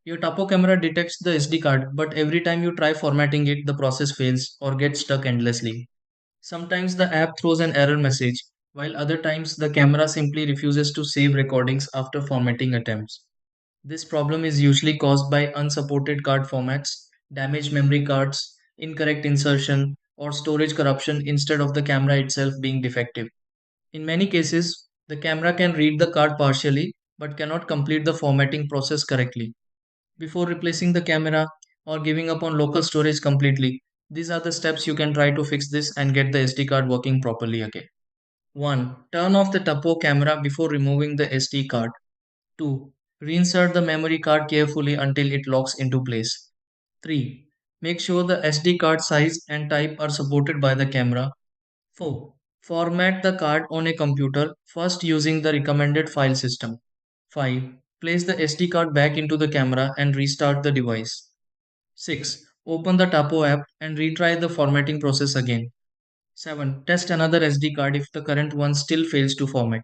Your Tapo camera detects the SD card, but every time you try formatting it, the process fails or gets stuck endlessly. Sometimes the app throws an error message, while other times the camera simply refuses to save recordings after formatting attempts. This problem is usually caused by unsupported card formats, damaged memory cards, incorrect insertion, or storage corruption instead of the camera itself being defective. In many cases, the camera can read the card partially but cannot complete the formatting process correctly. Before replacing the camera or giving up on local storage completely, these are the steps you can try to fix this and get the SD card working properly again. 1. Turn off the Tapo camera before removing the SD card. 2. Reinsert the memory card carefully until it locks into place. 3. Make sure the SD card size and type are supported by the camera. 4. Format the card on a computer, first using the recommended file system. 5. Place the SD card back into the camera and restart the device. 6. Open the Tapo app and retry the formatting process again. 7. Test another SD card if the current one still fails to format.